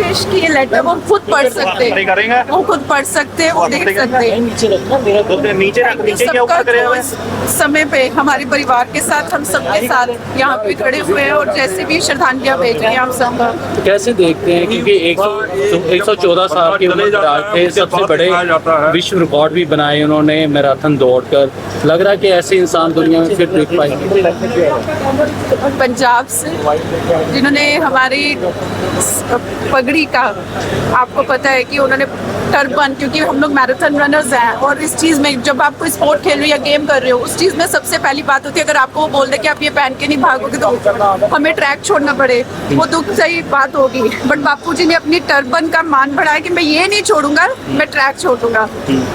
Wish की ये letter वो खुद पढ़ सकते हैं, वो खुद पढ़ सकते हैं, वो देख सकते हैं। नीचे क्या ऊपर करे हुए हैं? समय पे हमारे परिवार के साथ हम सबके साथ यहाँ पे खड़े हुए हैं और जैसे भी श्रद्धांजलियाँ भेज रहे हैं हम सब। कैसे देखते हैं, क्योंकि 114 साल की उम्र थे, सबसे बड़े विश्व रिकॉर्ड भी बनाए उन्होंने मैराथन दौड़कर। लग रहा है कि ऐसे इंसान दुनिया में फिर देख पाएंगे। पंजाब से जिन्होंने हमारी पगड़ी का, आपको पता है कि उन्होंने टर्बन, क्योंकि हम लोग मैराथन रनर्स हैं और इस चीज़ में जब आप कोई स्पोर्ट खेल रहे हो या गेम कर रहे हो, उस चीज़ में सबसे पहली बात होती है अगर आपको वो बोल दे कि आप ये पहन के नहीं भागोगे तो हमें ट्रैक छोड़ना पड़े, वो दुख सही बात होगी। बट बापूजी ने अपनी टर्बन का मान बढ़ाया कि मैं ये नहीं छोड़ूंगा, मैं ट्रैक छोड़ूंगा।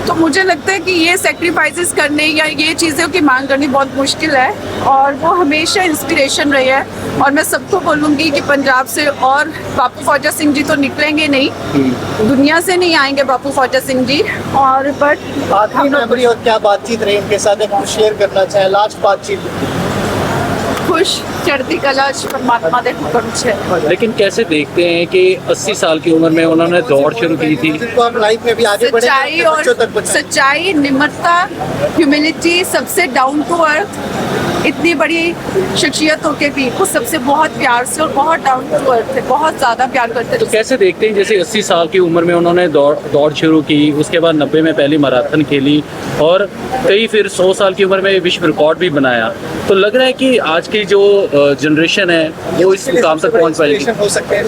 तो मुझे लगता है कि ये सेक्रीफाइसेस करने या ये चीज़ों की मांग करनी बहुत मुश्किल है और वो हमेशा इंस्पिरेशन रही है। और मैं सबको बोलूँगी कि पंजाब से और बापू ख्वाजा सिंह जी तो निकलेंगे नहीं, दुनिया से नहीं आएंगे बापू ख्वाजा सिंह जी। और बट आखिरी मेमोरी और क्या बातचीत रही इनके साथ, एक शेयर करना चाहे लास्ट बातचीत? खुश चढ़ती कला परमात्मा दे हुक्म छे। लेकिन कैसे देखते हैं कि 80 साल की उम्र में उन्होंने दौड़ शुरू की थी? तो आप लाइफ में भी आगे बढ़े, सच्चाई और सच्चाई, निम्रता, ह्यूमिलिटी, सबसे डाउन टू अर्थ, इतनी बड़ी शख्सियत होके भी वो सबसे बहुत प्यार से और बहुत डाउन टू अर्थ है, बहुत ज़्यादा प्यार करते तो थे। कैसे देखते हैं, जैसे 80 साल की उम्र में उन्होंने दौड़ शुरू की, उसके बाद 90 में पहली मैराथन खेली और कई फिर 100 साल की उम्र में विश्व रिकॉर्ड भी बनाया। तो लग रहा है कि आज की जो जनरेशन है वो इस मुकाम तक पहुंच पाएगी। हो सकते हैं।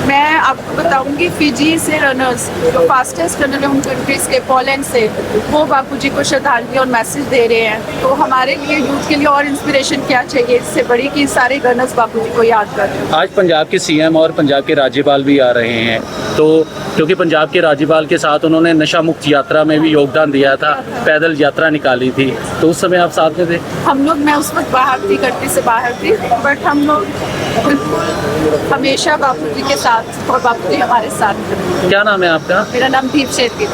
मैं आपको बताऊंगी, फिजी से रनर्स जो फास्टेस्ट रनर है उन कंट्रीज के, पोलैंड से, वो बापूजी को श्रद्धांजलि और मैसेज दे रहे हैं। तो हमारे लिए यूथ के लिए और इंस्पिरेशन क्या चाहिए इससे बड़ी कि सारे रनर्स बापूजी को याद कर रहे हैं। आज पंजाब के सीएम और पंजाब के राज्यपाल भी आ रहे हैं, तो क्योंकि पंजाब के राज्यपाल के साथ उन्होंने नशा मुक्त यात्रा में भी योगदान दिया था, पैदल यात्रा निकाली थी, तो उस समय आप साथ में थे? हम लोग, मैं उस वक्त बाहर थी, कंट्री से बाहर थी, बट हम लोग हमेशा बापूजी के साथ और बापूजी हमारे साथ थे। क्या नाम है आपका? मेरा नाम दीप शेट्टी।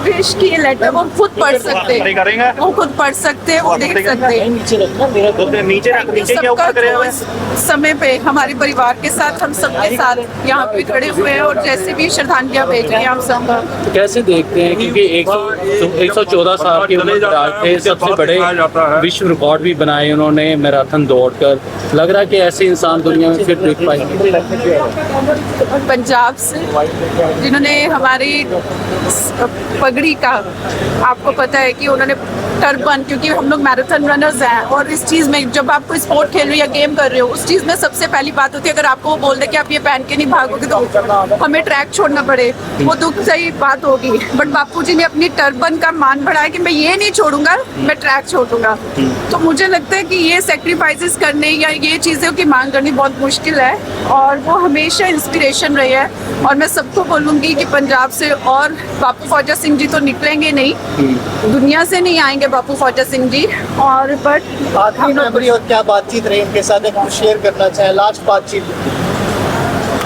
विश की ये लेटर वो खुद पढ़ सकते हैं, वो खुद पढ़ सकते हैं, वो देख सकते हैं। नीचे क्या ऊपर करे हुए हैं? समय पे हमारे परिवार के साथ हम सबके साथ यहाँ पे खड़े हुए हैं और जैसे भी श्रद्धांजलियाँ भेज रहे हैं हम सब। कैसे देखते हैं, क्योंकि 114 साल की उम्र थे, सबसे बड़े विश्व रिकॉर्ड भी बनाए उन्होंने मैराथन दौड़कर। लग रहा है कि ऐसे इंसान दुनिया में फिर देख पाएंगे। पंजाब से जिन्होंने हमारी पगड़ी का, आपको पता है कि उन्होंने टर्बन, क्योंकि हम लोग मैराथन रनर्स हैं और इस चीज़ में जब आप कोई स्पोर्ट खेल रहे हो या गेम कर रहे हो, उस चीज़ में सबसे पहली बात होती है अगर आपको वो बोल दे कि आप ये पहन के नहीं भागोगे तो हमें ट्रैक छोड़ना पड़े, वो दुख सही बात होगी। बट बापूजी ने अपनी टर्बन का मान बढ़ाया कि मैं ये नहीं छोड़ूंगा, मैं ट्रैक छोड़ूंगा। तो मुझे लगता है कि ये सेक्रीफाइसेस करने या ये चीज़ों की मांग करनी बहुत मुश्किल है और वो हमेशा इंस्पिरेशन रही है। और मैं सबको बोलूँगी कि पंजाब से और बापू ख्वाजा सिंह जी तो निकलेंगे नहीं, दुनिया से नहीं आएंगे बापू ख्वाजा सिंह जी। और बट आखिरी मेमोरी और क्या बातचीत रही इनके साथ, एक शेयर करना चाहे लास्ट बातचीत?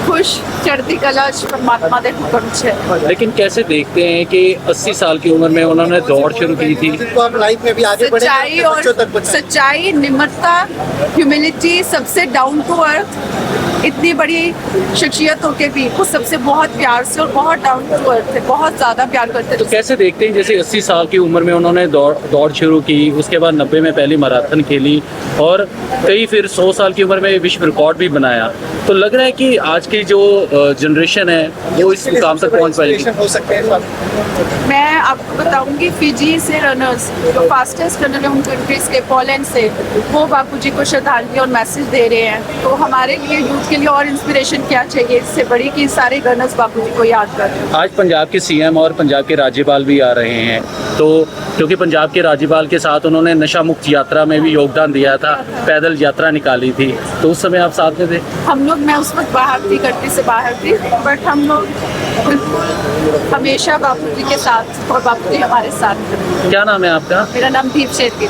खुश चढ़ती कला परमात्मा दे हुक्म छे। लेकिन कैसे देखते हैं कि 80 साल की उम्र में उन्होंने दौड़ शुरू की थी? तो आप लाइफ में भी आगे बढ़े, सच्चाई और सच्चाई, निम्रता, ह्यूमिलिटी, सबसे डाउन टू अर्थ, इतनी बड़ी शख्सियत होके भी वो सबसे बहुत प्यार से और बहुत डाउन टू अर्थ है, बहुत ज़्यादा प्यार करते तो थे। कैसे देखते हैं, जैसे 80 साल की उम्र में उन्होंने दौड़ शुरू की, उसके बाद 90 में पहली मैराथन खेली और कई फिर 100 साल की उम्र में विश्व रिकॉर्ड भी बनाया। तो लग रहा है कि आज की जो जनरेशन है वो इस मुकाम तक पहुंच पाएगी। हो सकते हैं। मैं आपको बताऊंगी, फिजी से रनर्स जो फास्टेस्ट रनर है उन कंट्रीज के, पोलैंड से, वो बापूजी को श्रद्धांजलि और मैसेज दे रहे हैं। तो हमारे लिए यूथ के लिए और इंस्पिरेशन क्या चाहिए इससे बड़ी कि सारे रनर्स बापूजी को याद कर रहे हैं। आज पंजाब के सीएम और पंजाब के राज्यपाल भी आ रहे हैं, तो क्योंकि पंजाब के राज्यपाल के साथ उन्होंने नशा मुक्त यात्रा में भी योगदान दिया था, पैदल यात्रा निकाली थी, तो उस समय आप साथ में थे? हम लोग, मैं उस वक्त बाहर थी, कंट्री से बाहर थी, बट हम लोग हमेशा बापूजी के साथ और बापूजी हमारे साथ थे। क्या नाम है आपका? मेरा नाम दीप शेट्टी।